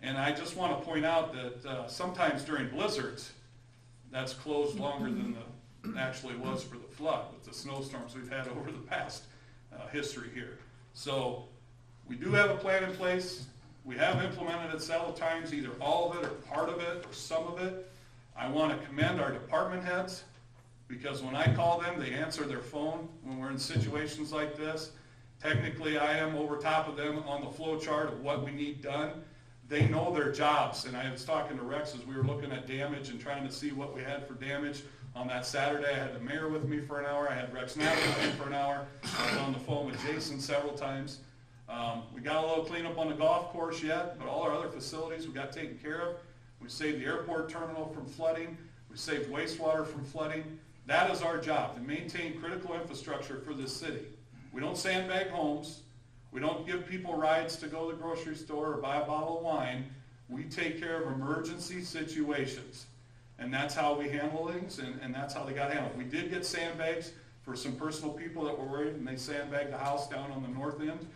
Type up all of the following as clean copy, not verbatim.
And I just want to point out that sometimes during blizzards, that's closed longer than it actually was for the flood with the snowstorms we've had over the past history here. So we do have a plan in place. We have implemented it several times, either all of it or part of it or some of it. I want to commend our department heads, because when I call them, they answer their phone when we're in situations like this. Technically, I am over top of them on the flow chart of what we need done. They know their jobs, and I was talking to Rex as we were looking at damage and trying to see what we had for damage. On that Saturday, I had the mayor with me for an hour. I had Rex Knapp with me for an hour. I was on the phone with Jason several times. We got a little cleanup on the golf course yet, but all our other facilities we got taken care of. We saved the airport terminal from flooding. We saved wastewater from flooding. That is our job, to maintain critical infrastructure for this city. We don't sandbag homes. We don't give people rides to go to the grocery store or buy a bottle of wine. We take care of emergency situations. And that's how we handle things, and that's how they got handled. We did get sandbags for some personal people that were worried, and they sandbagged the house down on the north end.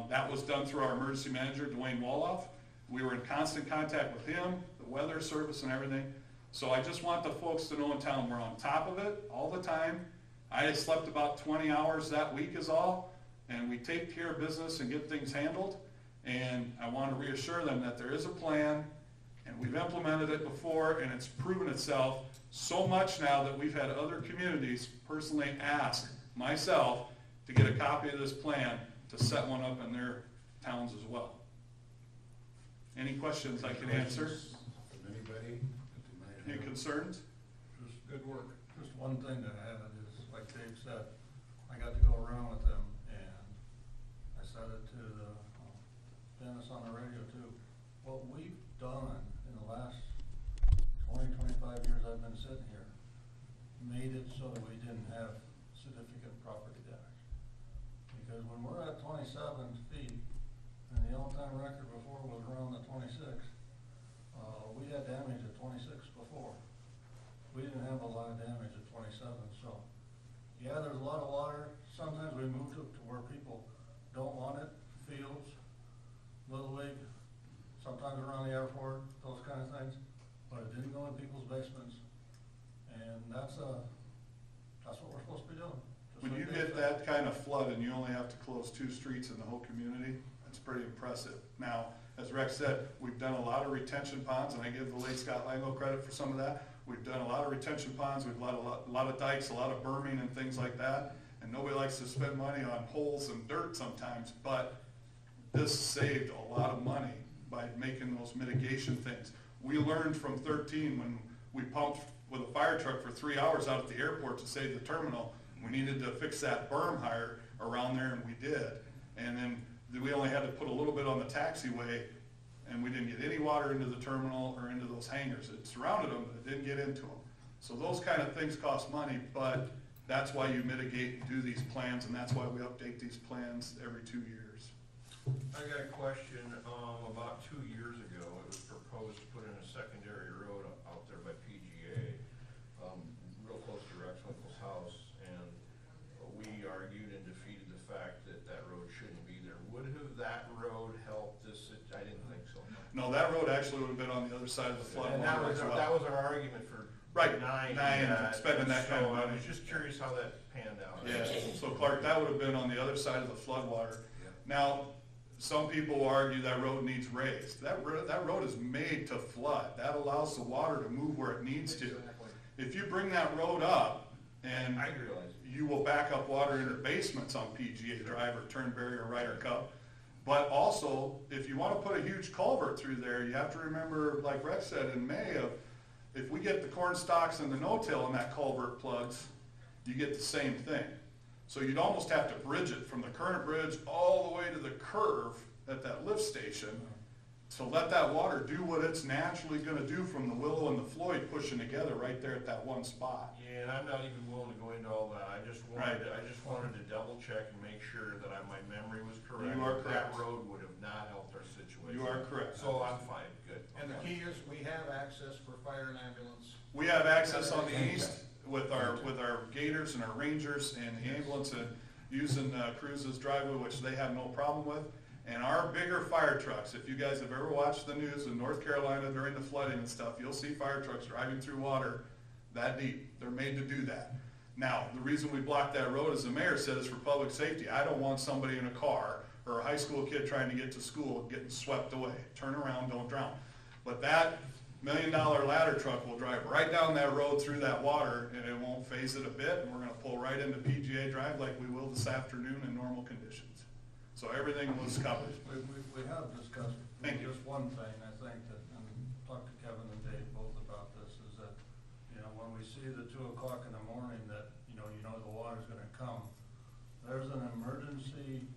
That was done through our emergency manager, Dwayne Woloff. We were in constant contact with him, the weather service and everything. So I just want the folks to know in town, we're on top of it all the time. I slept about 20 hours that week is all, and we take care of business and get things handled. And I want to reassure them that there is a plan, and we've implemented it before, and it's proven itself so much now that we've had other communities personally ask myself to get a copy of this plan to set one up in their towns as well. Any questions I can answer? From anybody? Any concerns? Just good work. Just one thing to add is, like Dave said, I got to go around with them, and I said it to Dennis on the radio too. What we've done in the last 20, 25 years I've been sitting here made it so that we didn't have significant property damage. Because when we're at 27 feet, and the all-time record before was around the 26, we had damage at 26 before. We didn't have a lot of damage at 27, so yeah, there's a lot of water. Sometimes we moved it to where people don't want it, fields, Little League, sometimes around the airport, those kind of things, but it didn't go in people's basements, and that's what we're supposed to be doing. When you get that kind of flood and you only have to close 2 streets in the whole community, that's pretty impressive. Now, as Rex said, we've done a lot of retention ponds, and I give the late Scott Lango credit for some of that. We've done a lot of retention ponds, we've done a lot of dikes, a lot of berming and things like that, and nobody likes to spend money on holes and dirt sometimes, but this saved a lot of money by making those mitigation things. We learned from 13 when we pumped with a fire truck for 3 hours out at the airport to save the terminal. We needed to fix that berm higher around there, and we did. And then we only had to put a little bit on the taxiway, and we didn't get any water into the terminal or into those hangars. It surrounded them, but it didn't get into them. So those kind of things cost money, but that's why you mitigate and do these plans, and that's why we update these plans every 2 years. I got a question. About 2 years ago, it was proposed to put in a secondary road out there by PGA, real close to Rex Winkle's house, and we argued and defeated the fact that that road shouldn't be there. Would have that road helped this? I didn't think so. No, that road actually would have been on the other side of the flood And water as well. that was our argument for denying spending that kind of money. I was just curious how that panned out. Yeah, so Clark, that would have been on the other side of the floodwater. Yeah. Now, some people argue that road needs raised. That road is made to flood. That allows the water to move where it needs to. Exactly. If you bring that road up, and I realize. you will back up water into basements on PGA Drive or Turnberry or Ryder Cup. But also, if you want to put a huge culvert through there, you have to remember, like Rex said in May, if we get the corn stalks and the no-till and that culvert plugs, you get the same thing. So you'd almost have to bridge it from the current bridge all the way to the curve at that lift station to let that water do what it's naturally going to do from the Willow and the Floyd pushing together right there at that one spot. Yeah, and I'm not even willing to go into all that. I just wanted to double check and make sure that my memory was correct. You are correct. That road would have not helped our situation. You are correct. So I'm fine, good. And the key is we have access for fire and ambulance. We have access on the east with our gators and our rangers and the ambulance and using Cruz's driveway, which they have no problem with. And our bigger fire trucks, if you guys have ever watched the news in North Carolina during the flooding and stuff, you'll see fire trucks driving through water that deep. They're made to do that. Now, the reason we blocked that road, as the mayor said, is for public safety. I don't want somebody in a car or a high school kid trying to get to school getting swept away. Turn around, don't drown. But that $1 million ladder truck will drive right down that road through that water, and it won't phase it a bit, and we're gonna pull right into PGA Drive like we will this afternoon in normal conditions. So everything was covered. We have discussed Thank you. just one thing, I think, that, and talked to Kevin and Dave both about this, is that, you know, when we see the 2 o'clock in the morning that, you know the water's gonna come, there's an emergency,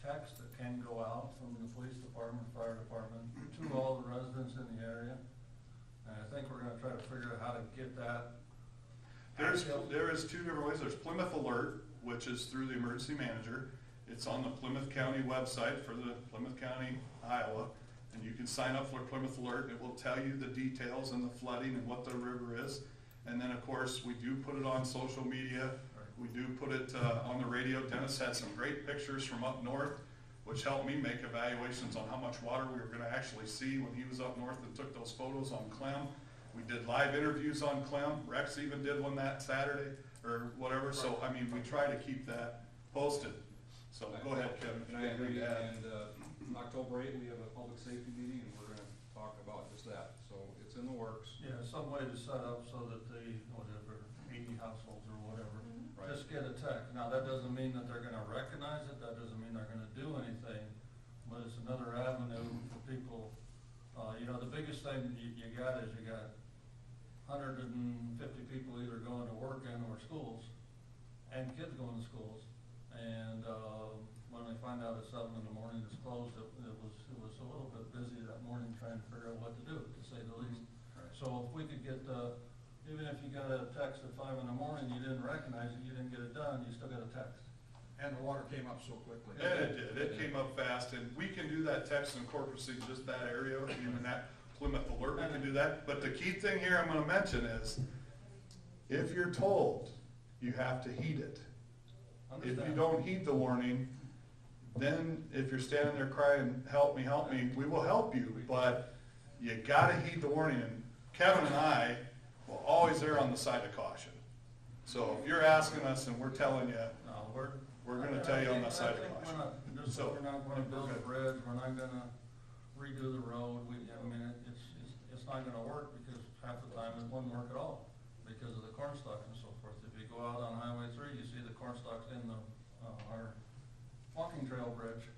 text that can go out from the police department, fire department, to all the residents in the area. And I think we're gonna try to figure out how to get that. There is 2 different ways. There's Plymouth Alert, which is through the emergency manager. It's on the Plymouth County website for the Plymouth County, Iowa. And you can sign up for Plymouth Alert. It will tell you the details and the flooding and what the river is. And then, of course, we do put it on social media. We do put it on the radio. Dennis had some great pictures from up north, which helped me make evaluations on how much water we were gonna actually see when he was up north and took those photos on Clem. We did live interviews on Clem. Rex even did one that Saturday or whatever. So, I mean, we try to keep that posted. So go ahead, Kevin. And I agree, and October 8th, we have a public safety meeting, and we're gonna talk about just that, so it's in the works. Yeah, some way to set up so that the, whatever, 80 households or whatever, Right. just get a text. Now, that doesn't mean that they're gonna recognize it, that doesn't mean they're gonna do anything, but it's another avenue for people. You know, the biggest thing you got is you got 150 people either going to work and or schools, and kids going to schools. And, when they find out at 7 in the morning it's closed, it was a little bit busy that morning trying to figure out what to do, to say the least. Right. So if we could get, even if you got a text at 5 in the morning, you didn't recognize it, you didn't get it done, you still got a text. And the water came up so quickly. And it did. It came up fast, and we can do that text and Corpus in just that area, even that Plymouth Alert, we can do that. But the key thing here I'm gonna mention is, if you're told, you have to heed it. If you Understand? don't heed the warning, then if you're standing there crying, help me, we will help you, but you gotta heed the warning. And Kevin and I will always err on the side of caution. So if you're asking us and we're telling you, No, we're gonna tell you on the side of caution. So- We're not gonna build a bridge, we're not gonna redo the road, I mean, it's not gonna work because half the time it wouldn't work at all because of the corn stalk and so forth. If you go out on Highway 3, you see the corn stalks in the, our walking trail bridge,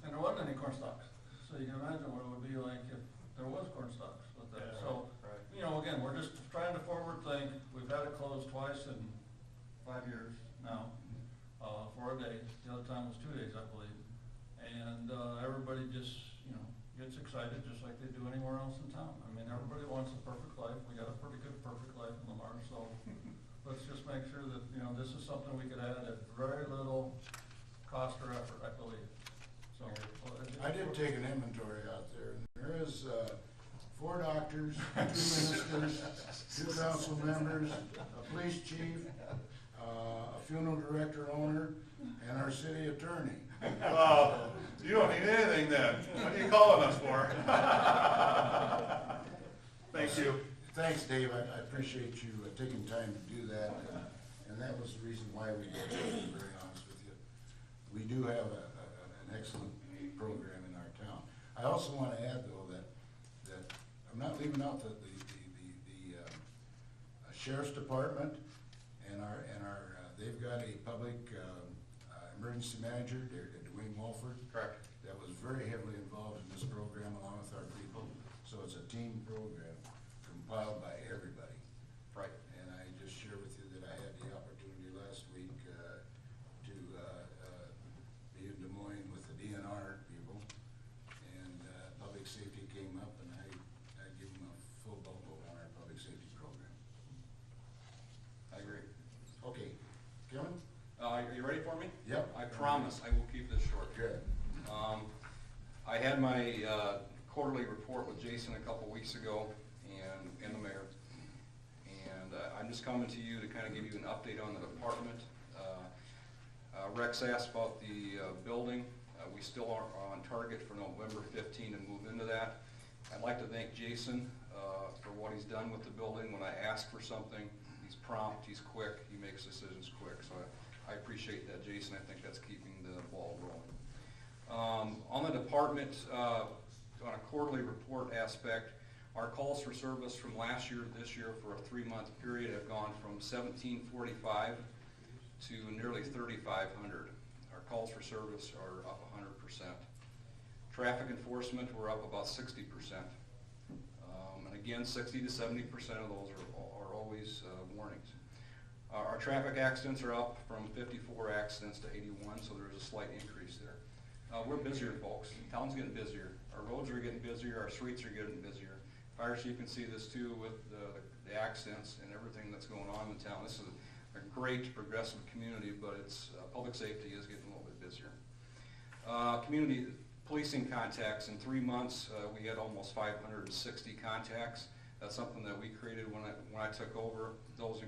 and there wasn't any corn stalks. So you can imagine what it would be like if there was corn stalks with that. Yeah, So, right. you know, again, we're just trying to forward think. We've had it closed twice in 5 years now, for a day. The other time was 2 days, I believe. And, everybody just, you know, gets excited just like they do anywhere else in town. I mean, everybody wants a perfect life. We got a pretty good perfect life in Lamar, so let's just make sure that, you know, this is something we could add at very little cost or effort, I believe. So. I did take an inventory out there, and there is, 4 doctors, 2 ministers, 2 council members, a police chief, a funeral director owner, and our city attorney. You don't need anything then. What are you calling us for? Thank you. Thanks, Dave, I appreciate you taking time to do that, and that was the reason why we did it, to be very honest with you. We do have an excellent program in our town. I also want to add, though, that I'm not leaving out the sheriff's department and our they've got a public emergency manager, Dwayne Walford. Correct. That was very heavily involved in this program along with our people. So it's a team program compiled by everybody. Right. And I just share with you that I had the opportunity last week to be in Des Moines with the DNR people. And public safety came up and I gave them a full bump on our public safety program. I agree. Okay, Kevin? Are you ready for me? Yep. I promise I will keep this short. Good. I had my quarterly report with Jason a couple weeks ago and the mayor. And I'm just coming to you to kind of give you an update on the department. Rex asked about the building We still are on target for November 15 to move into that. I'd like to thank Jason for what he's done with the building. When I ask for something, he's prompt, he's quick, he makes decisions quick. So I appreciate that, Jason. I think that's keeping the ball rolling. On the department, on a quarterly report aspect, our calls for service from last year to this year for a 3-month period have gone from 1,745 to nearly 3,500. Our calls for service are up 100%. Traffic enforcement, we're up about 60%. And again, 60 to 70% of those are always warnings. Our traffic accidents are up from 54 accidents to 81, so there's a slight increase there. We're busier, folks. Town's getting busier. Our roads are getting busier. Our streets are getting busier. Fire chief can see this too with the accidents and everything that's going on in town. This is a great progressive community, but it's public safety is getting a little bit busier. Community policing contacts in 3 months, we had almost 560 contacts. That's something that we created when I took over. Those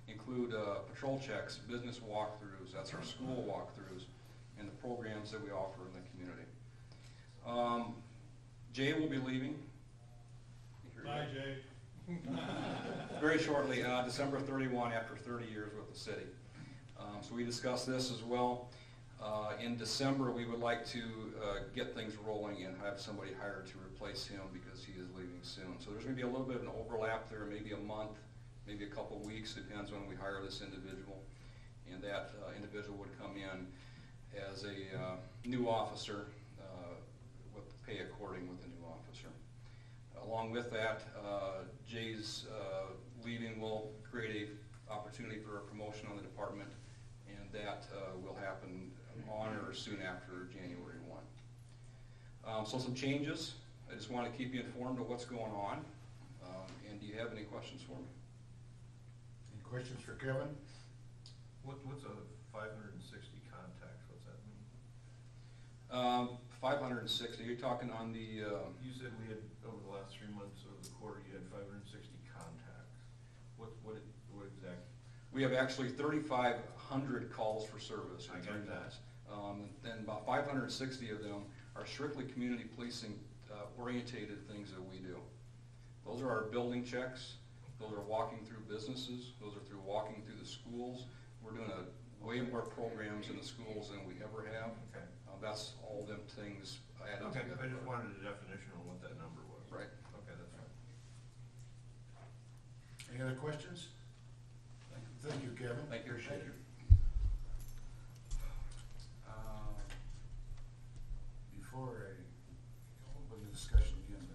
include patrol checks, business walkthroughs, that's our school walkthroughs, and the programs that we offer in the community. Jay will be leaving. Bye, Jay. Very shortly, December 31, after 30 years with the city. So we discussed this as well. In December, we would like to get things rolling and have somebody hired to replace him because he is leaving soon. So there's going to be a little bit of an overlap there, maybe a month, maybe a couple weeks, depends when we hire this individual. And that individual would come in as a new officer with pay according with the new officer. Along with that, Jay's leaving will create an opportunity for a promotion on the department, and that will happen on or soon after January 1. So some changes. I just want to keep you informed of what's going on. And do you have any questions for me? Any questions for Kevin? What's a 560 contacts, what's that mean? 560, you're talking on the... You said we had, over the last 3 months of the quarter, you had 560 contacts. What exactly? We have actually 3,500 calls for service in I 3 got that. months. And about 560 of them are strictly community policing orientated things that we do. Those are our building checks. Those are walking through businesses. Those are through walking through the schools. We're doing way more programs in the schools than we ever have. Okay. That's all them things added Okay, together. I just wanted a definition on what that number was. Right. Okay, that's fine. Any other questions? Thank you, Kevin. Thank you. Appreciate it. Before I open the discussion again,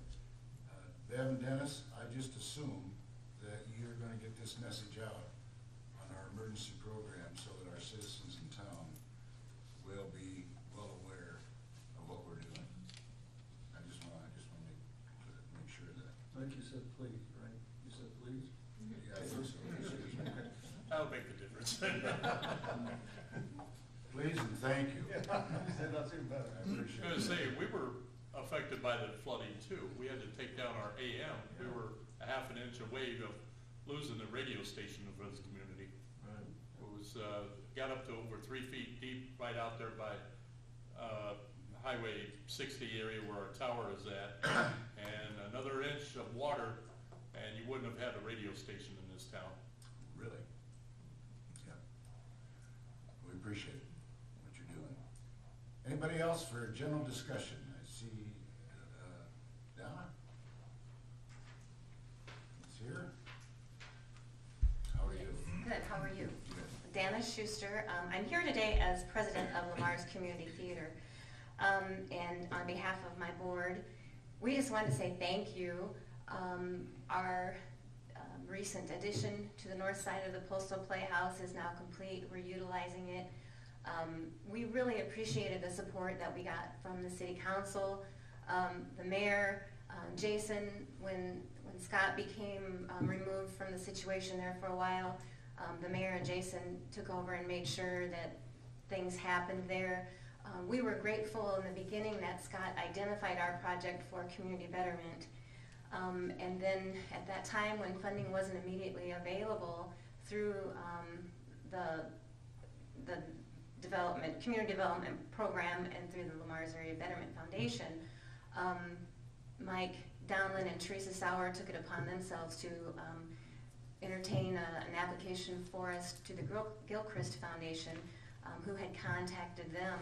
Bev and Dennis, I just assume that you're gonna get this message out on our emergency program so that our citizens in town will be well aware of what we're doing. I just wanna make sure that. I think you said please, right? You said please? Yeah, I think so. That'll make the difference. Please and thank you. You said that's even better. I I was appreciate gonna it. say, we were affected by the flooding too. We had to take down our AM. We were a half an inch away of losing the radio station for this community. Right. It was, got up to over 3 feet deep right out there by Highway 60 area where our tower is at. And another inch of water and you wouldn't have had a radio station in this town. Really? Yeah. We appreciate what you're doing. Anybody else for general discussion? I see, Donna? Is here? How are you? Good, how are you? Good. Dana Schuster. I'm here today as president of Lamar's Community Theater. And on behalf of my board, we just wanted to say thank you. Our recent addition to the north side of the Postal Playhouse is now complete. We're utilizing it. We really appreciated the support that we got from the city council, the mayor, Jason, when Scott became removed from the situation there for a while, the mayor and Jason took over and made sure that things happened there. We were grateful in the beginning that Scott identified our project for community betterment. And then at that time when funding wasn't immediately available through the development, community development program and through the Lamar's Area Betterment Foundation, Mike Donlin and Teresa Sauer took it upon themselves to entertain an application for us to the Gilchrist Foundation, who had contacted them.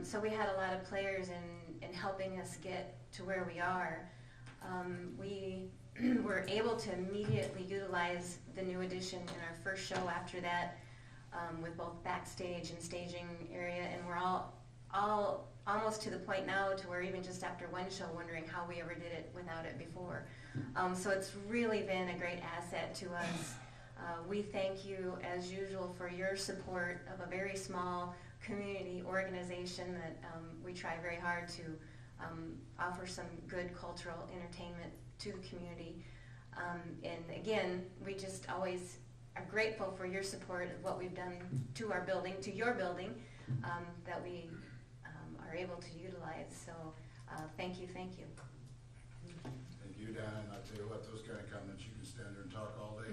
So we had a lot of players in helping us get to where we are. We were able to immediately utilize the new addition in our first show after that, with both backstage and staging area, and we're all almost to the point now to where even just after one show wondering how we ever did it without it before. So it's really been a great asset to us. We thank you as usual for your support of a very small community organization that we try very hard to offer some good cultural entertainment to the community. And again, we just always are grateful for your support of what we've done to our building, to your building, that we are able to utilize. So thank you, thank you. Thank you, Don, and I'll tell you what, those kind of comments, you can stand there and talk all day.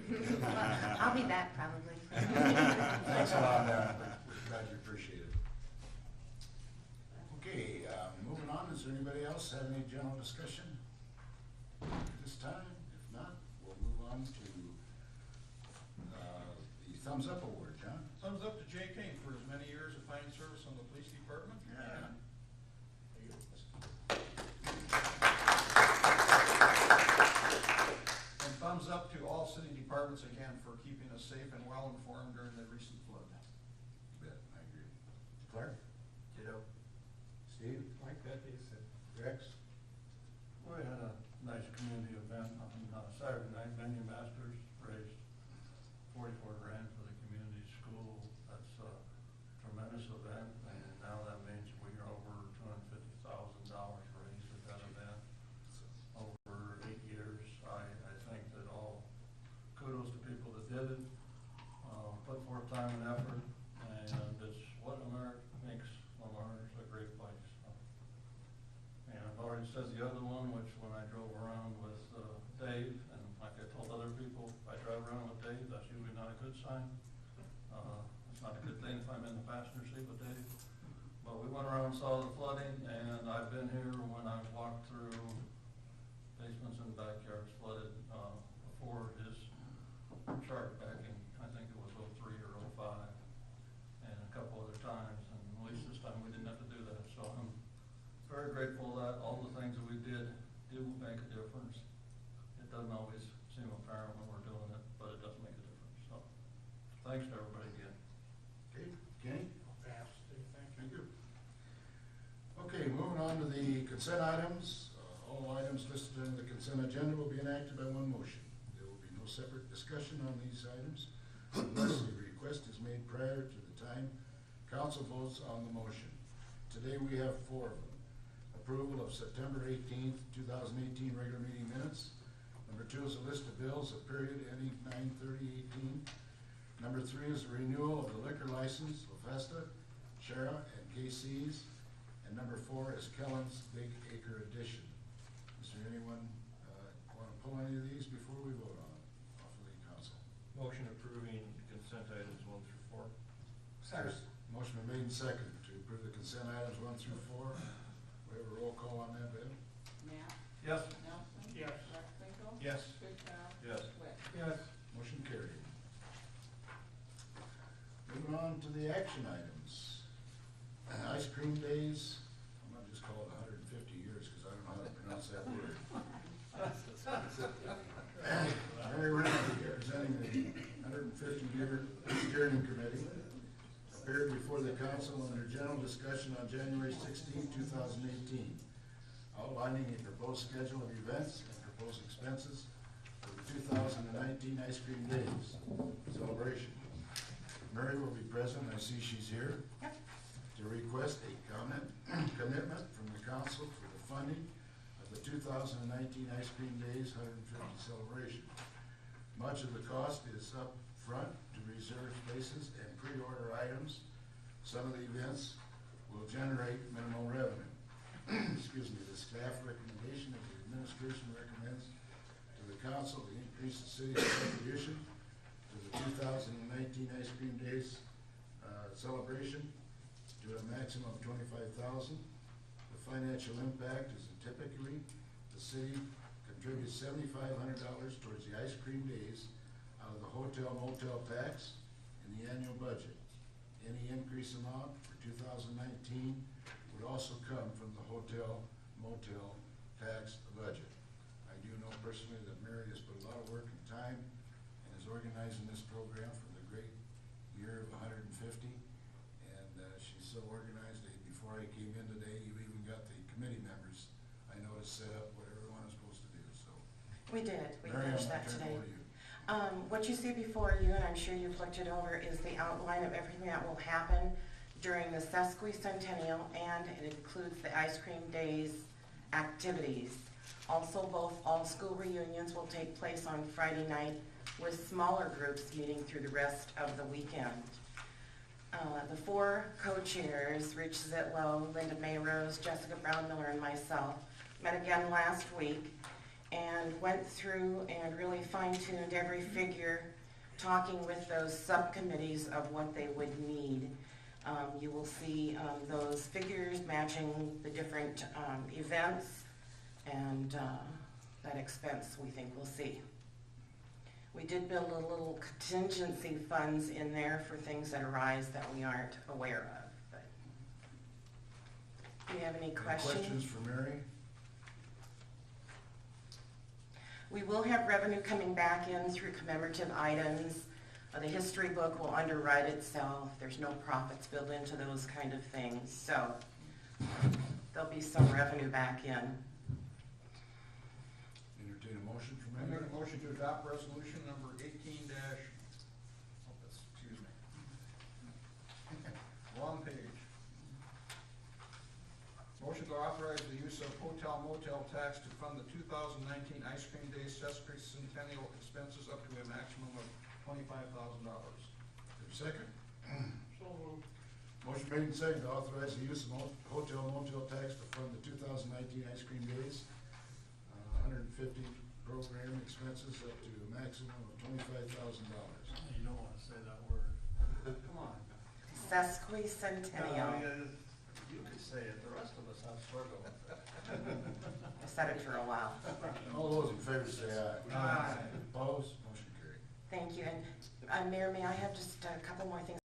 I'll be back probably. Thanks a lot, Don. Glad you appreciate it. Okay, moving on, is there anybody else have any general discussion at this time? If not, we'll move on to the Thumbs Up Award. John? Thumbs up to Jay King for his many years of fine service on the police department. Yeah. And thumbs up to all city departments again for keeping us safe and well informed during the recent flood. You bet, I agree. Clark? Ditto. Steve? Like that, he said. Rex? We had a nice community event on Saturday night. Menu Masters raised 44 grand for the community school. That's a tremendous event, and now that means we are over $250,000 raised at that event over 8 years. I think that all kudos to people that did it, put forth time and effort, and it's what makes Lamar a great place. And I've already said the other one, which when I drove around with Dave, and like I told other people, if I drive around with Dave, that's usually not a good sign. It's not a good thing if I'm in the passenger seat with Dave. But we went around and saw the flooding, and I've been here when I've walked through basements and backyards flooded before his chart back in, I think it was 03 or 05, and a couple other times, and at least this time we didn't have to do that. So I'm very grateful that all the things that we do make a difference. It doesn't always seem apparent when we're doing it, but it does make a difference. So thanks to everybody again. Okay, Kenny? Pass, thank you. Thank you. Okay, moving on to the consent items. All items listed in the consent agenda will be enacted by one motion. There will be no separate discussion on these items unless a request is made prior to the time council votes on the motion. Today we have 4 of them. Approval of September 18th, 2018 regular meeting minutes. Number 2 is a list of bills of period ending 9/30/18. Number 3 is a renewal of the liquor license, LaFesta, Shara, and KC's. And number 4 is Kellen's Big Acre Edition. Is there anyone want to pull any of these before we vote on them off of the council? Motion approving consent items 1 through 4. Second. Motion been made and seconded to approve the consent items 1 through 4. We have a roll call on that, Bill? Knapp? Yes. Nelson? Yes. Recklinko? Yes. Goodchild? Yes. Webb? Yes. Motion carried. Moving on to the action items. Ice cream days, I'm gonna just call it 150 years because I don't know how to pronounce that word. Mary Renner, representing the 150-year steering committee, appeared before the council under general discussion on January 16, 2018, outlining a proposed schedule of events and proposed expenses for the 2019 Ice Cream Days celebration. Mary will be present, I see she's here, to request a commitment from the council for the funding of the 2019 Ice Cream Days 150 celebration. Much of the cost is up front to reserve spaces and pre-order items. Some of the events will generate minimal revenue. Excuse me, the staff recommendation of the administration recommends to the council to increase the city's contribution to the 2019 Ice Cream Days celebration to a maximum of $25,000. The financial impact is that typically the city contributes $7,500 towards the ice cream days out of the hotel motel tax in the annual budget. Any increase amount for 2019 would also come from the hotel motel tax budget. I do know personally that Mary has put a lot of work and time and is organizing this program for the great year of 150. And she's so organized that before I came in today, you even got the committee members, I noticed, set up what everyone is supposed to do, so. We did, we Mary, I'm finished gonna that turn it today. over to you. What you see before you, and I'm sure you've looked it over, is the outline of everything that will happen during the Sesquicentennial, and it includes the ice cream days activities. Also, both all-school reunions will take place on Friday night, with smaller groups meeting through the rest of the weekend. The four co-chairs, Rich Zitlow, Linda Mayrose, Jessica Brown-Miller, and myself, met again last week and went through and really fine-tuned every figure, talking with those subcommittees of what they would need. You will see those figures matching the different events, and that expense we think we'll see. We did build a little contingency funds in there for things that arise that we aren't aware of. But do you have any questions? Questions for Mary? We will have revenue coming back in through commemorative items. The history book will underwrite itself. There's no profits built into those kind of things. So there'll be some revenue back in. Entertain a motion for I Mary? make a motion to adopt resolution number 18 excuse me. Wrong page. Motion to authorize the use of hotel motel tax to fund the 2019 Ice Cream Day Sesquicentennial expenses up to a maximum of $25,000. Second. So moved. Motion made and seconded to authorize the use of hotel motel tax to fund the 2019 ice cream days. 150 program expenses up to a maximum of $25,000. You don't wanna say that word. Come on. Sesquicentennial. You could say it, the rest of us have struggled with it. I said it for a while. All those in favor say aye. Aye. Opposed? Motion carried. Thank you. And Mayor, may I have just a couple more things